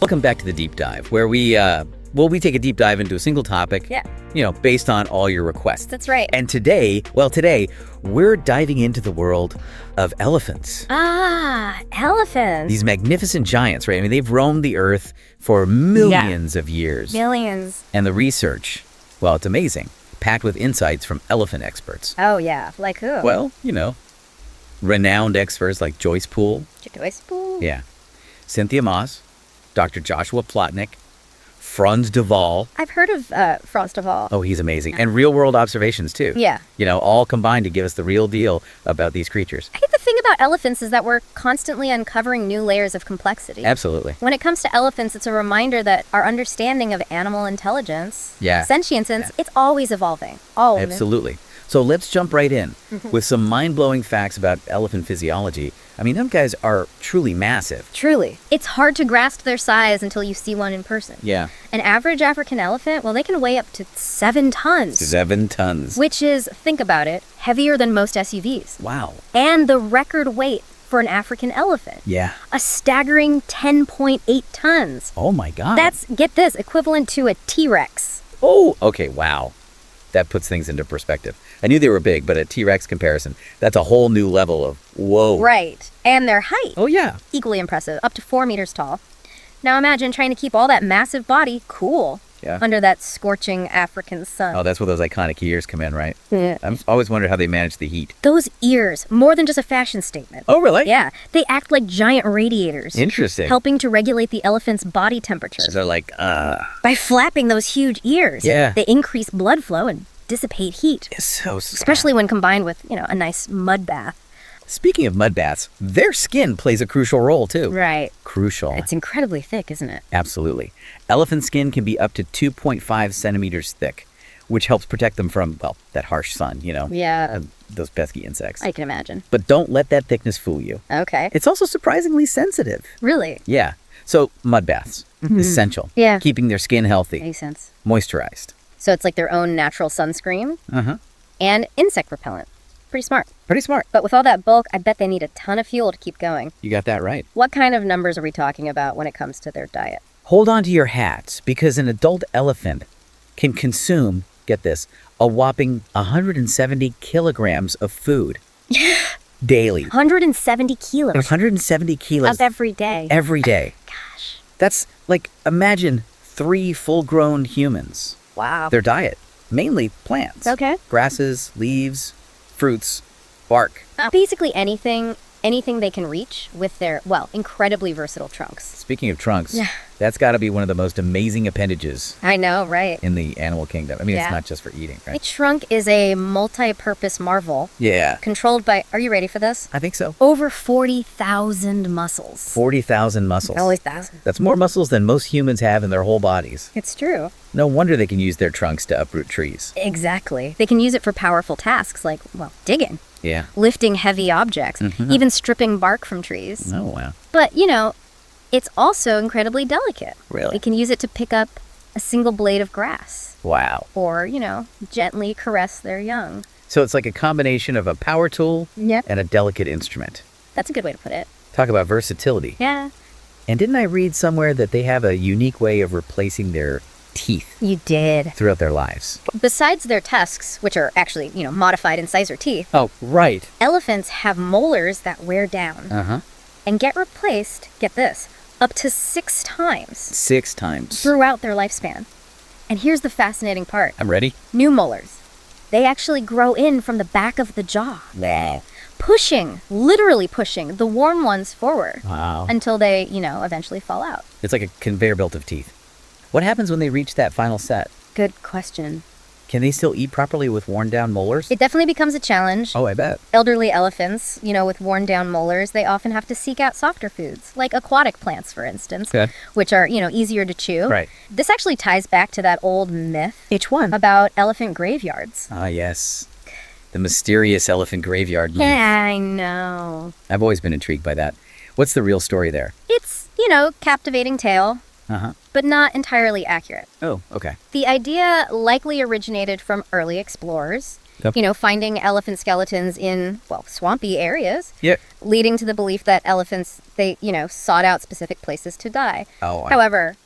Welcome back to the deep dive, where we take a deep dive into a single topic. Yeah. Based on all your requests. That's right. And today we're diving into the world of elephants. Ah, elephants. These magnificent giants, right? I mean, they've roamed the earth for millions of years. Millions. And the research, well, it's amazing, packed with insights from elephant experts. Oh, yeah. Like who? Well, renowned experts like Joyce Poole. Joyce Poole? Yeah. Cynthia Moss, Dr. Joshua Plotnick, Franz de Waal. I've heard of Franz de Waal. Oh, he's amazing. And real-world observations, too. Yeah. All combined to give us the real deal about these creatures. I think the thing about elephants is that we're constantly uncovering new layers of complexity. Absolutely. When it comes to elephants, it's a reminder that our understanding of animal intelligence, sentience, it's always evolving. Always. Absolutely. So let's jump right in with some mind-blowing facts about elephant physiology. I mean, them guys are truly massive. Truly. It's hard to grasp their size until you see one in person. Yeah. An average African elephant, well, they can weigh up to 7 tons. 7 tons. Which is, think about it, heavier than most SUVs. Wow. And the record weight for an African elephant. Yeah. A staggering 10.8 tons. Oh my God. That's, get this, equivalent to a T-Rex. Oh, okay, wow. That puts things into perspective. I knew they were big, but a T-Rex comparison, that's a whole new level of whoa. Right. And their height. Oh, yeah. Equally impressive, up to 4 meters tall. Now imagine trying to keep all that massive body cool under that scorching African sun. Oh, that's where those iconic ears come in, right? Yeah. I've always wondered how they manage the heat. Those ears, more than just a fashion statement. Oh, really? Yeah. They act like giant radiators. Interesting. Helping to regulate the elephant's body temperature. So they're like, By flapping those huge ears. Yeah. They increase blood flow and dissipate heat. It's so smart. Especially when combined with, a nice mud bath. Speaking of mud baths, their skin plays a crucial role, too. Right. Crucial. It's incredibly thick, isn't it? Absolutely. Elephant skin can be up to 2.5 centimeters thick, which helps protect them from, that harsh sun, Yeah. Those pesky insects. I can imagine. But don't let that thickness fool you. Okay. It's also surprisingly sensitive. Really? Yeah. So, mud baths. Essential. Yeah. Keeping their skin healthy. Makes sense. Moisturized. So it's like their own natural sunscreen and insect repellent. Pretty smart. Pretty smart. But with all that bulk, I bet they need a ton of fuel to keep going. You got that right. What kind of numbers are we talking about when it comes to their diet? Hold on to your hats, because an adult elephant can consume, get this, a whopping 170 kilograms of food daily. 170 kilos. 170 kilos. Of every day. Every day. Gosh. That's like, imagine 3 full-grown humans. Wow. Their diet, mainly plants. Okay. Grasses, leaves, fruits, bark. Basically anything they can reach with their, incredibly versatile trunks. Speaking of trunks, that's got to be one of the most amazing appendages I know, right? in the animal kingdom. I mean, it's not just for eating, A right? trunk is a multi-purpose marvel Yeah, controlled by, are you ready for this? I think so. Over 40,000 muscles. 40,000 muscles. Only 1,000. That's more muscles than most humans have in their whole bodies. It's true. No wonder they can use their trunks to uproot trees. Exactly. They can use it for powerful tasks like, digging, Yeah. lifting heavy objects, even stripping bark from trees. Oh, wow. But, it's also incredibly delicate. Really? They can use it to pick up a single blade of grass Wow. or, gently caress their young. So it's like a combination of a power tool Yep. and a delicate instrument. That's a good way to put it. Talk about versatility. Yeah. And didn't I read somewhere that they have a unique way of replacing their teeth You did. throughout their lives? Besides their tusks, which are actually, modified incisor teeth, Oh, right. elephants have molars that wear down Uh-huh. and get replaced, get this, up to 6 times 6 times. throughout their lifespan. And here's the fascinating part. I'm ready. New molars. They actually grow in from the back of the jaw, Wow. literally pushing the worn ones forward Wow. until they, eventually fall out. It's like a conveyor belt of teeth. What happens when they reach that final set? Good question. Can they still eat properly with worn down molars? It definitely becomes a challenge. Oh, I bet. Elderly elephants, with worn down molars, they often have to seek out softer foods, like aquatic plants, for instance, Okay. which are, easier to chew. Right. This actually ties back to that old myth. Which one? About elephant graveyards. Ah, yes. The mysterious elephant graveyard myth. Yeah, I know. I've always been intrigued by that. What's the real story there? It's, captivating tale, Uh-huh. but not entirely accurate. Oh, okay. The idea likely originated from early explorers Yep. Finding elephant skeletons in, swampy areas. Yep. Leading to the belief that elephants, they, sought out specific places to die. Oh, wow. However,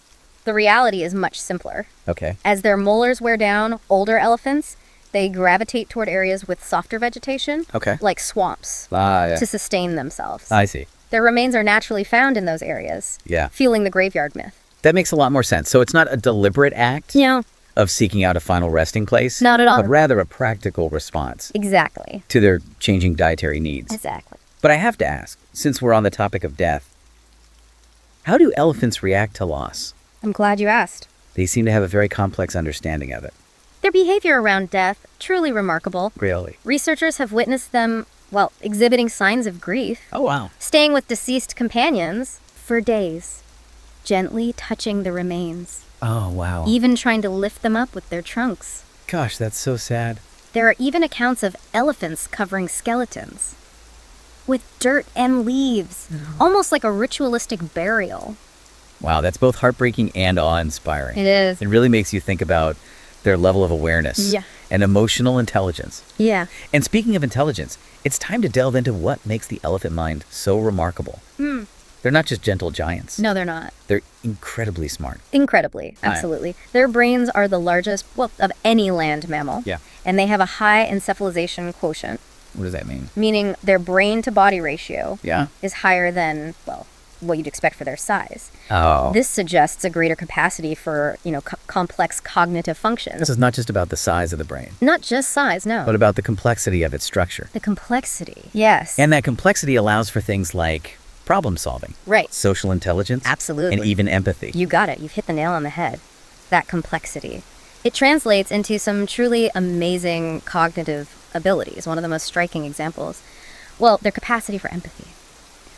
the reality is much simpler. Okay. As their molars wear down, older elephants, they gravitate toward areas with softer vegetation, like swamps, to sustain themselves. I see. Their remains are naturally found in those areas, fueling the graveyard myth. That makes a lot more sense. So it's not a deliberate act of seeking out a final resting place. Not at all. But rather a practical response. Exactly. To their changing dietary needs. Exactly. But I have to ask, since we're on the topic of death, how do elephants react to loss? I'm glad you asked. They seem to have a very complex understanding of it. Their behavior around death, truly remarkable. Really? Researchers have witnessed them, exhibiting signs of grief. Oh, wow. Staying with deceased companions for days. Gently touching the remains. Oh, wow. Even trying to lift them up with their trunks. Gosh, that's so sad. There are even accounts of elephants covering skeletons with dirt and leaves, almost like a ritualistic burial. Wow, that's both heartbreaking and awe-inspiring. It is. It really makes you think about their level of awareness and emotional intelligence. Yeah. And speaking of intelligence, it's time to delve into what makes the elephant mind so remarkable. They're not just gentle giants. No, they're not. They're incredibly smart. Incredibly, absolutely. Their brains are the largest, of any land mammal. Yeah. And they have a high encephalization quotient. What does that mean? Meaning their brain-to-body ratio is higher than, what you'd expect for their size. Oh. This suggests a greater capacity for, complex cognitive functions. This is not just about the size of the brain. Not just size, no. But about the complexity of its structure. The complexity, yes. And that complexity allows for things like problem solving. Right. Social intelligence. Absolutely. And even empathy. You got it. You've hit the nail on the head. That complexity. It translates into some truly amazing cognitive abilities. One of the most striking examples. Their capacity for empathy,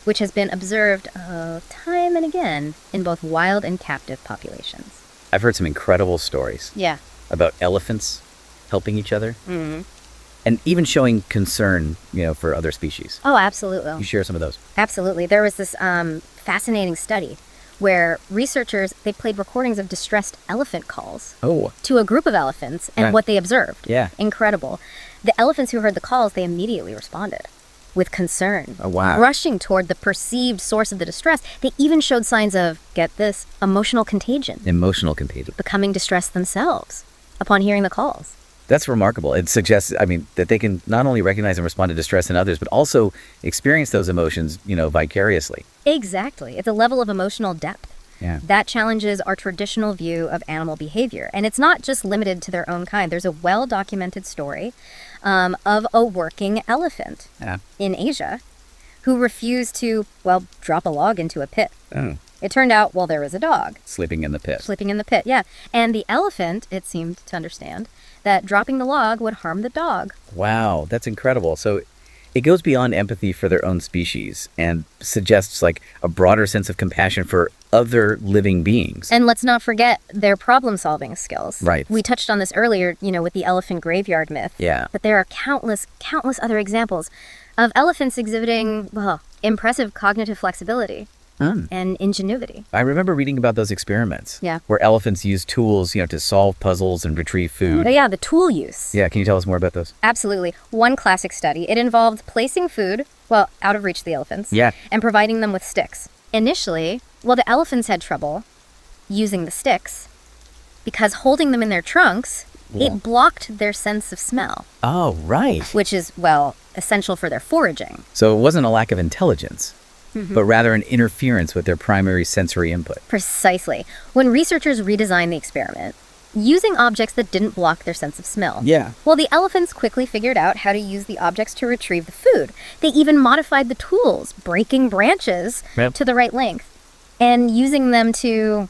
which has been observed time and again in both wild and captive populations. I've heard some incredible stories. Yeah. About elephants helping each other. Mm-hmm. And even showing concern, for other species. Oh, absolutely. You share some of those. Absolutely. There was this fascinating study where researchers, they played recordings of distressed elephant calls to a group of elephants and what they observed. Yeah. Incredible. The elephants who heard the calls, they immediately responded with concern. Oh, wow. Rushing toward the perceived source of the distress. They even showed signs of, get this, emotional contagion. Emotional contagion. Becoming distressed themselves upon hearing the calls. That's remarkable. It suggests, that they can not only recognize and respond to distress in others, but also experience those emotions, vicariously. Exactly. It's a level of emotional depth. Yeah. That challenges our traditional view of animal behavior. And it's not just limited to their own kind. There's a well-documented story of a working elephant in Asia who refused to, drop a log into a pit. Oh. It turned out, there was a dog. Sleeping in the pit. Sleeping in the pit, yeah. And the elephant, it seemed to understand, that dropping the log would harm the dog. Wow, that's incredible. So it goes beyond empathy for their own species and suggests like a broader sense of compassion for other living beings. And let's not forget their problem-solving skills. Right. We touched on this earlier, with the elephant graveyard myth. Yeah. But there are countless other examples of elephants exhibiting, impressive cognitive flexibility. And ingenuity. I remember reading about those experiments. Yeah. Where elephants use tools, to solve puzzles and retrieve food. Yeah, the tool use. Yeah, can you tell us more about those? Absolutely. One classic study, it involved placing food, out of reach of the elephants. Yeah. And providing them with sticks. Initially, the elephants had trouble using the sticks because holding them in their trunks, it blocked their sense of smell. Oh, right. Which is, essential for their foraging. So it wasn't a lack of intelligence. But rather an interference with their primary sensory input. Precisely. When researchers redesigned the experiment, using objects that didn't block their sense of smell. Yeah. The elephants quickly figured out how to use the objects to retrieve the food. They even modified the tools, breaking branches to the right length and using them to,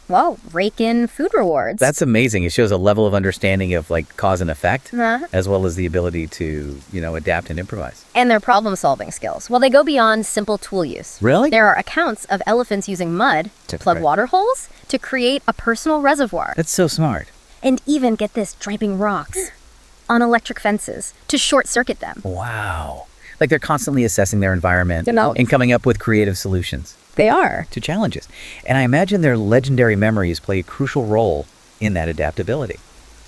rake in food rewards. That's amazing. It shows a level of understanding of like cause and effect, as well as the ability to, adapt and improvise. And their problem-solving skills. They go beyond simple tool use. Really? There are accounts of elephants using mud to plug water holes to create a personal reservoir. That's so smart. And even, get this, draping rocks on electric fences to short-circuit them. Wow. Like they're constantly assessing their environment and coming up with creative solutions. They are. To challenges. And I imagine their legendary memories play a crucial role in that adaptability.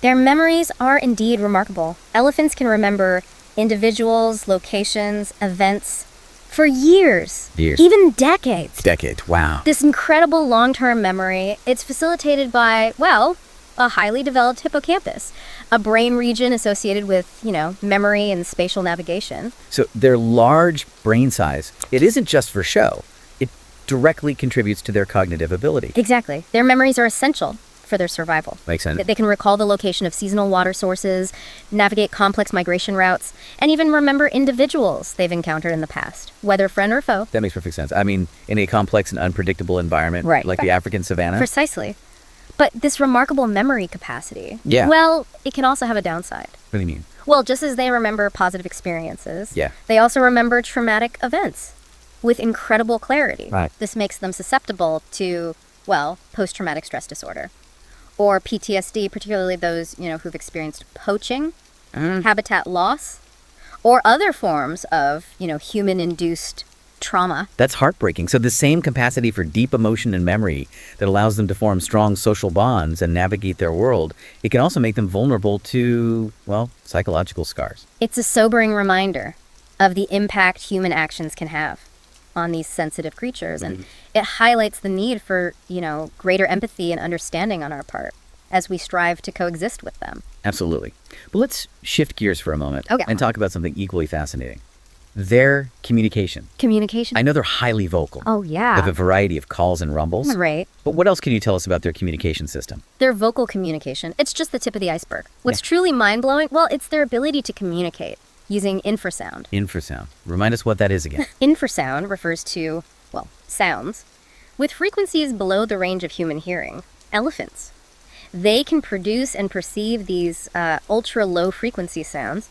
Their memories are indeed remarkable. Elephants can remember individuals, locations, events for years. Years. Even decades. Decades. Wow. This incredible long-term memory, it's facilitated by, well, a highly developed hippocampus, a brain region associated with, memory and spatial navigation. So their large brain size, it isn't just for show. It directly contributes to their cognitive ability. Exactly. Their memories are essential for their survival. Makes sense. They can recall the location of seasonal water sources, navigate complex migration routes, and even remember individuals they've encountered in the past, whether friend or foe. That makes perfect sense. I mean, in a complex and unpredictable environment, Right. like the African savanna. Precisely. But this remarkable memory capacity, Yeah. well, it can also have a downside. What do you mean? Well, just as they remember positive experiences, Yeah. they also remember traumatic events with incredible clarity. Right. This makes them susceptible to, well, post-traumatic stress disorder or PTSD, particularly those, who've experienced poaching, habitat loss, or other forms of, human-induced trauma. That's heartbreaking. So the same capacity for deep emotion and memory that allows them to form strong social bonds and navigate their world, it can also make them vulnerable to, well, psychological scars. It's a sobering reminder of the impact human actions can have on these sensitive creatures. And it highlights the need for, greater empathy and understanding on our part as we strive to coexist with them. Absolutely. But let's shift gears for a moment Okay. and talk about something equally fascinating. Their communication. Communication? I know they're highly vocal. Oh, yeah. They have a variety of calls and rumbles. Right. But what else can you tell us about their communication system? Their vocal communication, it's just the tip of the iceberg. What's truly mind-blowing, well, it's their ability to communicate using infrasound. Infrasound. Remind us what that is again. Infrasound refers to, well, sounds with frequencies below the range of human hearing. Elephants. They can produce and perceive these ultra-low frequency sounds,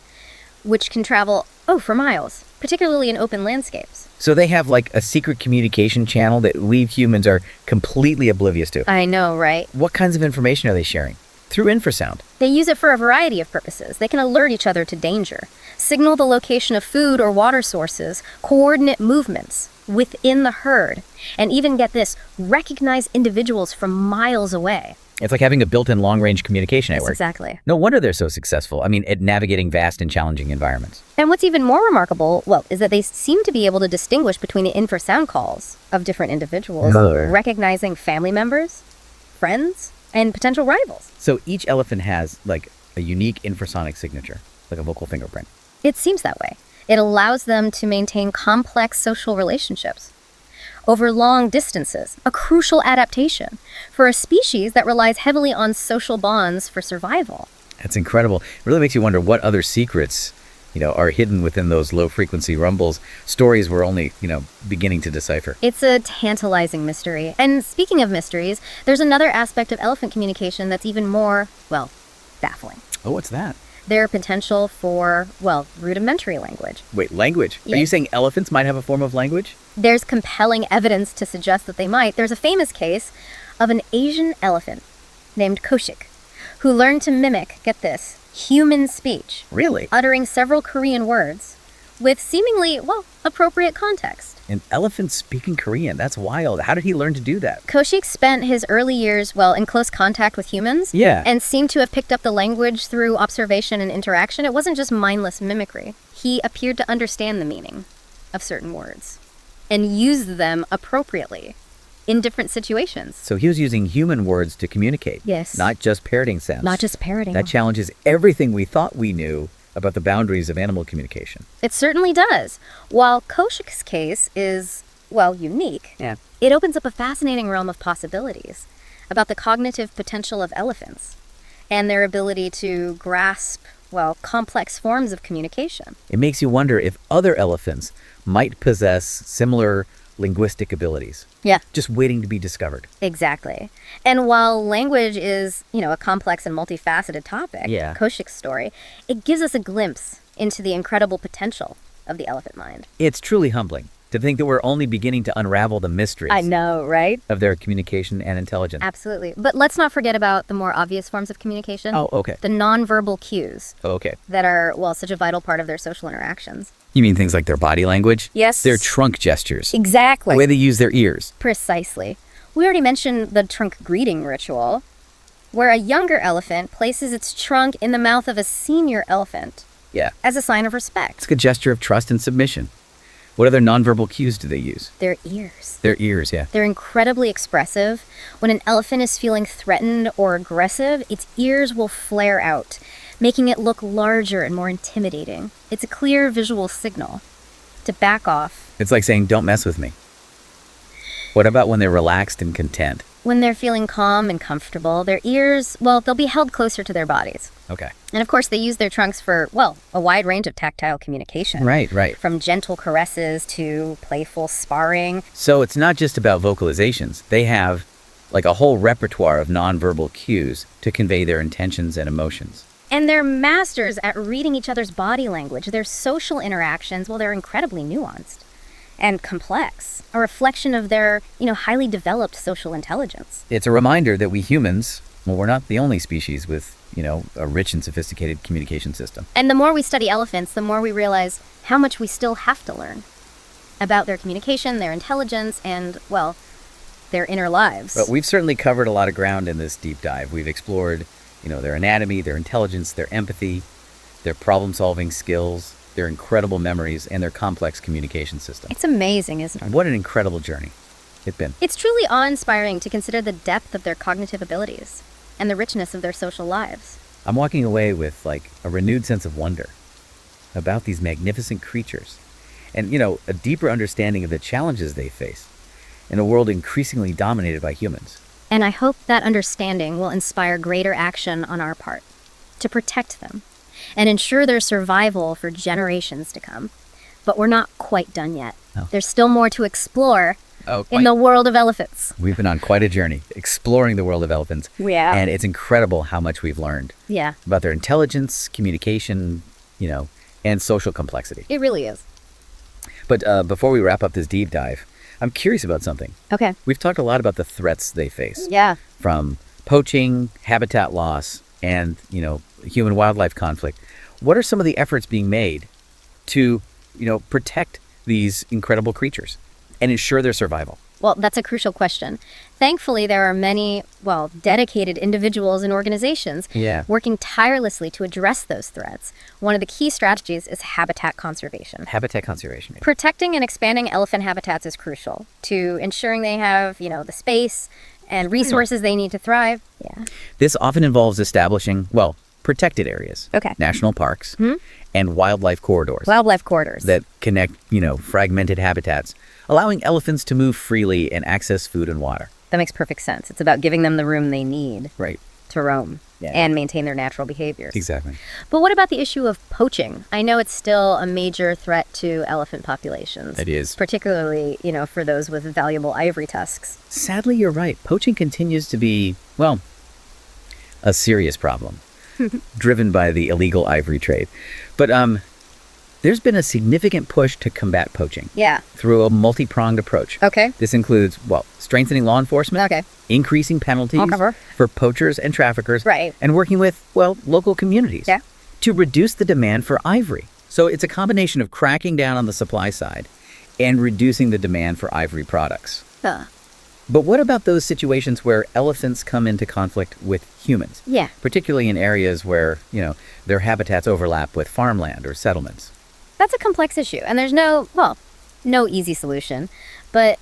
which can travel, for miles, particularly in open landscapes. So they have like a secret communication channel that we humans are completely oblivious to. I know, right? What kinds of information are they sharing? Through infrasound. They use it for a variety of purposes. They can alert each other to danger, signal the location of food or water sources, coordinate movements within the herd, and even, get this, recognize individuals from miles away. It's like having a built-in long-range communication network. Exactly. No wonder they're so successful. I mean, at navigating vast and challenging environments. And what's even more remarkable, well, is that they seem to be able to distinguish between the infrasound calls of different individuals, recognizing family members, friends, and potential rivals. So each elephant has like a unique infrasonic signature, like a vocal fingerprint. It seems that way. It allows them to maintain complex social relationships over long distances, a crucial adaptation for a species that relies heavily on social bonds for survival. That's incredible. It really makes you wonder what other secrets, are hidden within those low-frequency rumbles, stories we're only, beginning to decipher. It's a tantalizing mystery. And speaking of mysteries, there's another aspect of elephant communication that's even more, well, baffling. Oh, what's that? Their potential for, well, rudimentary language. Wait, language? Yeah. Are you saying elephants might have a form of language? There's compelling evidence to suggest that they might. There's a famous case of an Asian elephant named Koshik, who learned to mimic, get this, human speech, Really? uttering several Korean words with seemingly, well, appropriate context. An elephant speaking Korean? That's wild. How did he learn to do that? Koshik spent his early years, well, in close contact with humans. Yeah. And seemed to have picked up the language through observation and interaction. It wasn't just mindless mimicry. He appeared to understand the meaning of certain words and use them appropriately in different situations. So he was using human words to communicate. Yes. Not just parroting sounds. Not just parroting. That challenges everything we thought we knew about the boundaries of animal communication. It certainly does. While Koshik's case is, well, unique, Yeah. it opens up a fascinating realm of possibilities about the cognitive potential of elephants and their ability to grasp, well, complex forms of communication. It makes you wonder if other elephants might possess similar linguistic abilities, Yeah, just waiting to be discovered. exactly. And while language is, a complex and multifaceted topic, Yeah. Koshik's story, it gives us a glimpse into the incredible potential of the elephant mind. It's truly humbling to think that we're only beginning to unravel the mysteries I know, right? of their communication and intelligence. Absolutely. But let's not forget about the more obvious forms of communication. Oh, okay. The nonverbal cues Oh, okay. that are, well, such a vital part of their social interactions. You mean things like their body language? Yes. Their trunk gestures. Exactly. The way they use their ears. Precisely. We already mentioned the trunk greeting ritual. where a younger elephant places its trunk in the mouth of a senior elephant Yeah. as a sign of respect. It's a good gesture of trust and submission. What other nonverbal cues do they use? Their ears. Their ears, yeah. They're incredibly expressive. When an elephant is feeling threatened or aggressive, its ears will flare out, making it look larger and more intimidating. It's a clear visual signal to back off. It's like saying, don't mess with me. What about when they're relaxed and content? When they're feeling calm and comfortable, their ears, well, they'll be held closer to their bodies. Okay. And of course, they use their trunks for, well, a wide range of tactile communication. Right. From gentle caresses to playful sparring. So it's not just about vocalizations. They have like a whole repertoire of nonverbal cues to convey their intentions and emotions. And they're masters at reading each other's body language. Their social interactions, well, they're incredibly nuanced and complex, a reflection of their, highly developed social intelligence. It's a reminder that we humans, well, we're not the only species with, a rich and sophisticated communication system. And the more we study elephants, the more we realize how much we still have to learn about their communication, their intelligence, and, well, their inner lives. But we've certainly covered a lot of ground in this deep dive. We've explored, their anatomy, their intelligence, their empathy, their problem-solving skills, their incredible memories, and their complex communication system. It's amazing, isn't it? What an incredible journey it's been. It's truly awe-inspiring to consider the depth of their cognitive abilities and the richness of their social lives. I'm walking away with like a renewed sense of wonder about these magnificent creatures and, a deeper understanding of the challenges they face in a world increasingly dominated by humans. And I hope that understanding will inspire greater action on our part to protect them and ensure their survival for generations to come. But we're not quite done yet. Oh. There's still more to explore Quite. in the world of elephants. We've been on quite a journey exploring the world of elephants. Yeah. And it's incredible how much we've learned Yeah, about their intelligence, communication, and social complexity. it really is. But before we wrap up this deep dive, I'm curious about something. Okay. We've talked a lot about the threats they face. Yeah. From poaching, habitat loss, and, human-wildlife conflict. What are some of the efforts being made to, protect these incredible creatures and ensure their survival? Well, that's a crucial question. Thankfully, there are many, dedicated individuals and organizations working tirelessly to address those threats. One of the key strategies is habitat conservation. Habitat conservation. Protecting and expanding elephant habitats is crucial to ensuring they have, the space and resources they need to thrive. Yeah. This often involves establishing, protected areas, Okay. national parks, and wildlife corridors Wildlife corridors. that connect, fragmented habitats, allowing elephants to move freely and access food and water. That makes perfect sense. It's about giving them the room they need Right. to roam Yeah. and maintain their natural behaviors. Exactly. But what about the issue of poaching? I know it's still a major threat to elephant populations. It is. Particularly, for those with valuable ivory tusks. Sadly, you're right. Poaching continues to be, a serious problem, driven by the illegal ivory trade. But there's been a significant push to combat poaching Yeah. through a multi-pronged approach. Okay. This includes, strengthening law enforcement, Okay. increasing penalties Okay. for poachers and traffickers, Right. and working with, local communities Yeah. to reduce the demand for ivory. So it's a combination of cracking down on the supply side and reducing the demand for ivory products. But what about those situations where elephants come into conflict with humans? Yeah. Particularly in areas where, their habitats overlap with farmland or settlements. That's a complex issue, and there's no easy solution. But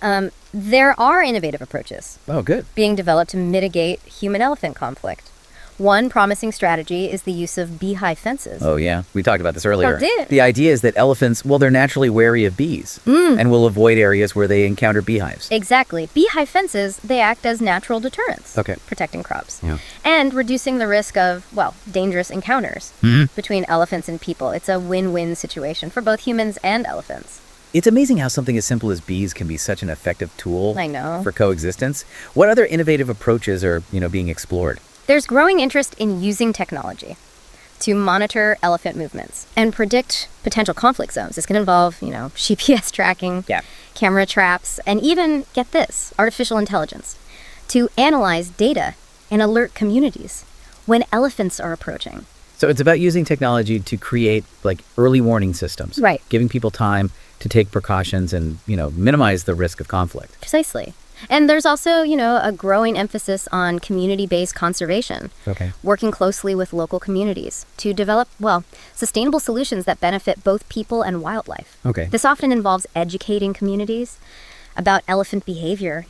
there are innovative approaches Oh, good. being developed to mitigate human-elephant conflict. One promising strategy is the use of beehive fences. Oh, yeah. We talked about this earlier. Oh, did. The idea is that elephants, they're naturally wary of bees and will avoid areas where they encounter beehives. Exactly. Beehive fences, they act as natural deterrents, Okay. protecting crops, Yeah. and reducing the risk of, dangerous encounters between elephants and people. It's a win-win situation for both humans and elephants. It's amazing how something as simple as bees can be such an effective tool I know. for coexistence. What other innovative approaches are, being explored? There's growing interest in using technology to monitor elephant movements and predict potential conflict zones. This can involve, GPS tracking, Yeah. camera traps, and even, get this, artificial intelligence to analyze data and alert communities when elephants are approaching. So it's about using technology to create early warning systems. Right. Giving people time to take precautions and, minimize the risk of conflict. Precisely. And there's also, a growing emphasis on community-based conservation. Okay. Working closely with local communities to develop, sustainable solutions that benefit both people and wildlife. Okay. This often involves educating communities about elephant behavior,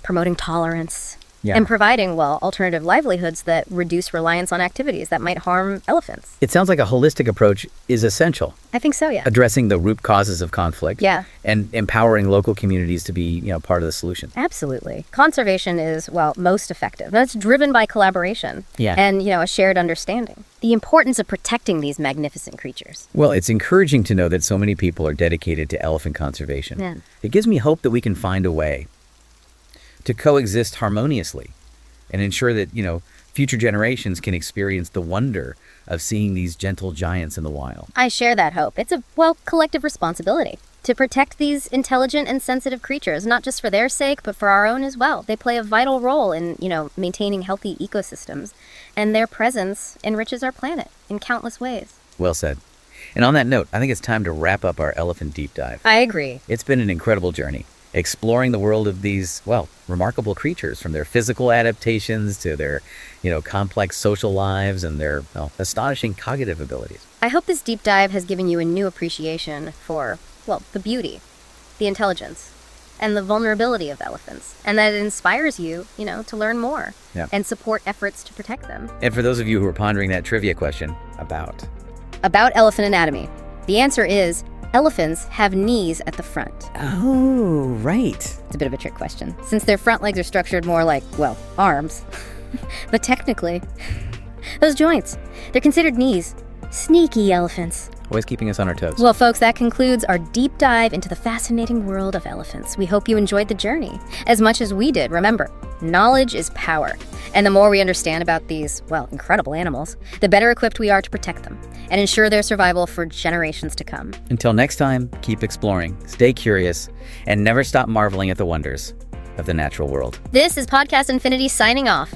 promoting tolerance, and providing, alternative livelihoods that reduce reliance on activities that might harm elephants. It sounds like a holistic approach is essential. I think so, yeah. Addressing the root causes of conflict. Yeah. And empowering local communities to be, part of the solution. Absolutely. Conservation is, most effective. That's driven by collaboration. Yeah. And, a shared understanding. The importance of protecting these magnificent creatures. Well, it's encouraging to know that so many people are dedicated to elephant conservation. Yeah. It gives me hope that we can find a way to coexist harmoniously and ensure that, future generations can experience the wonder of seeing these gentle giants in the wild. I share that hope. It's a, collective responsibility to protect these intelligent and sensitive creatures, not just for their sake, but for our own as well. They play a vital role in, maintaining healthy ecosystems, and their presence enriches our planet in countless ways. Well said. And on that note, I think it's time to wrap up our elephant deep dive. I agree. It's been an incredible journey, exploring the world of these, remarkable creatures, from their physical adaptations to their, complex social lives and their, astonishing cognitive abilities. I hope this deep dive has given you a new appreciation for, the beauty, the intelligence, and the vulnerability of elephants, and that it inspires you, to learn more and support efforts to protect them. And for those of you who are pondering that trivia question about elephant anatomy, the answer is elephants have knees at the front. Oh, right. It's a bit of a trick question, since their front legs are structured more like, arms. But technically, those joints, they're considered knees. Sneaky elephants. Always keeping us on our toes. Well, folks, that concludes our deep dive into the fascinating world of elephants. We hope you enjoyed the journey as much as we did. Remember, knowledge is power. And the more we understand about these, incredible animals, the better equipped we are to protect them and ensure their survival for generations to come. Until next time, keep exploring, stay curious, and never stop marveling at the wonders of the natural world. This is Podcast Infinity signing off.